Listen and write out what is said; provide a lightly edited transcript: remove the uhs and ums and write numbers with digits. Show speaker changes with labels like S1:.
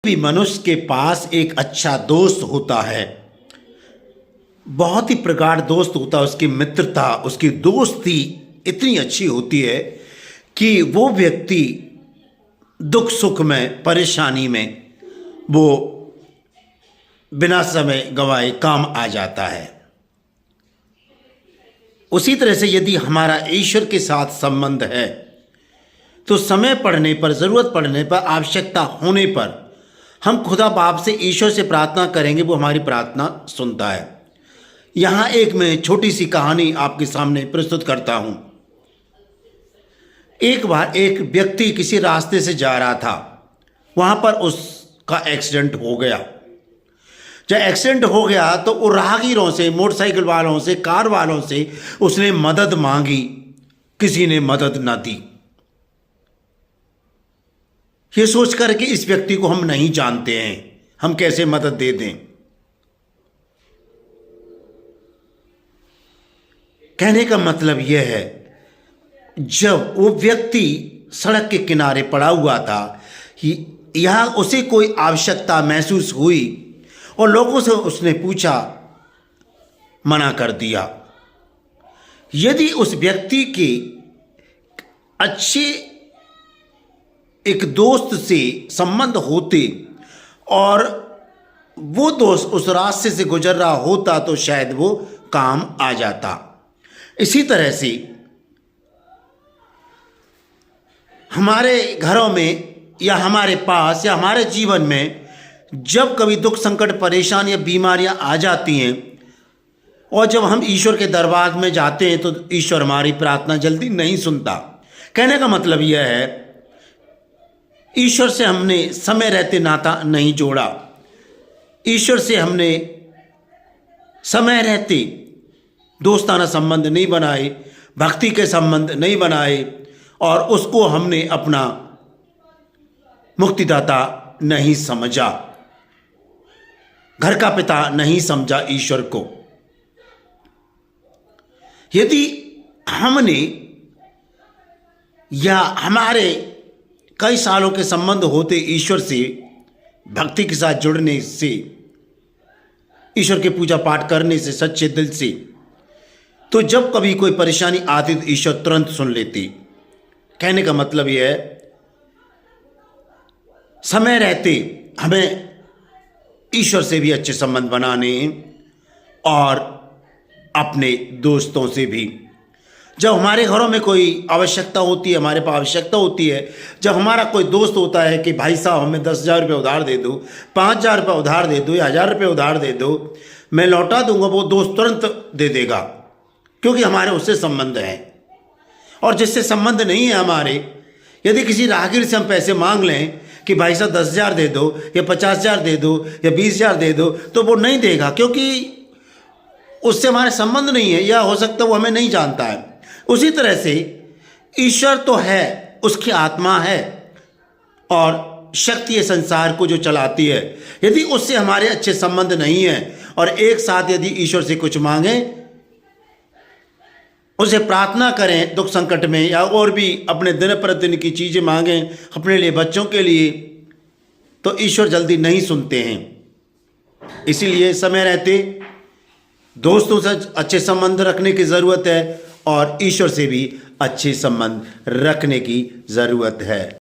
S1: भी मनुष्य के पास एक अच्छा दोस्त होता है, बहुत ही प्रगाढ़ दोस्त होता है। उसकी मित्रता, उसकी दोस्ती इतनी अच्छी होती है कि वो व्यक्ति दुख सुख में, परेशानी में वो बिना समय गंवाए काम आ जाता है। उसी तरह से यदि हमारा ईश्वर के साथ संबंध है तो समय पड़ने पर, ज़रूरत पड़ने पर, आवश्यकता होने पर हम खुदा बाप से, ईश्वर से प्रार्थना करेंगे, वो हमारी प्रार्थना सुनता है। यहाँ एक मैं छोटी सी कहानी आपके सामने प्रस्तुत करता हूँ। एक बार एक व्यक्ति किसी रास्ते से जा रहा था, वहाँ पर उसका एक्सीडेंट हो गया। जब एक्सीडेंट हो गया तो वो राहगीरों से, मोटरसाइकिल वालों से, कार वालों से उसने मदद मांगी, किसी ने मदद न दी। ये सोचकर कि इस व्यक्ति को हम नहीं जानते हैं, हम कैसे मदद दे दें। कहने का मतलब यह है, जब वो व्यक्ति सड़क के किनारे पड़ा हुआ था, यहाँ उसे कोई आवश्यकता महसूस हुई और लोगों से उसने पूछा, मना कर दिया। यदि उस व्यक्ति के अच्छे एक दोस्त से संबंध होते और वो दोस्त उस रास्ते से गुजर रहा होता तो शायद वो काम आ जाता। इसी तरह से हमारे घरों में या हमारे पास या हमारे जीवन में जब कभी दुख, संकट, परेशानी या बीमारियां आ जाती हैं और जब हम ईश्वर के दरबार में जाते हैं तो ईश्वर हमारी प्रार्थना जल्दी नहीं सुनता। कहने का मतलब यह है, ईश्वर से हमने समय रहते नाता नहीं जोड़ा, ईश्वर से हमने समय रहते दोस्ताना संबंध नहीं बनाए, भक्ति के संबंध नहीं बनाए और उसको हमने अपना मुक्तिदाता नहीं समझा, घर का पिता नहीं समझा ईश्वर को। यदि हमने या हमारे कई सालों के संबंध होते ईश्वर से, भक्ति के साथ जुड़ने से, ईश्वर के पूजा पाठ करने से, सच्चे दिल से, तो जब कभी कोई परेशानी आती तो ईश्वर तुरंत सुन लेती। कहने का मतलब यह है, समय रहते हमें ईश्वर से भी अच्छे संबंध बनाने और अपने दोस्तों से भी। जब हमारे घरों में कोई आवश्यकता होती है, हमारे पास आवश्यकता होती है, जब हमारा कोई दोस्त होता है कि भाई साहब हमें 10,000 रुपये उधार दे दो, 5,000 रुपये उधार दे दो या 1,000 रुपये उधार दे दो, मैं लौटा दूंगा, वो दोस्त तुरंत दे देगा, क्योंकि हमारे उससे संबंध हैं। और जिससे संबंध नहीं है हमारे, यदि किसी राहगीर से हम पैसे मांग लें कि भाई साहब 10,000 दे दो या 50,000 दे दो या 20,000 दे दो, तो वो नहीं देगा, क्योंकि उससे हमारे संबंध नहीं है, या हो सकता है वो हमें नहीं जानता है। उसी तरह से ईश्वर तो है, उसकी आत्मा है और शक्ति है संसार को जो चलाती है। यदि उससे हमारे अच्छे संबंध नहीं है और एक साथ यदि ईश्वर से कुछ मांगे, उसे प्रार्थना करें दुख संकट में, या और भी अपने दिन प्रतिदिन की चीज़ें मांगें अपने लिए, बच्चों के लिए, तो ईश्वर जल्दी नहीं सुनते हैं। इसीलिए समय रहते दोस्तों से अच्छे संबंध रखने की ज़रूरत है और ईश्वर से भी अच्छे संबंध रखने की ज़रूरत है।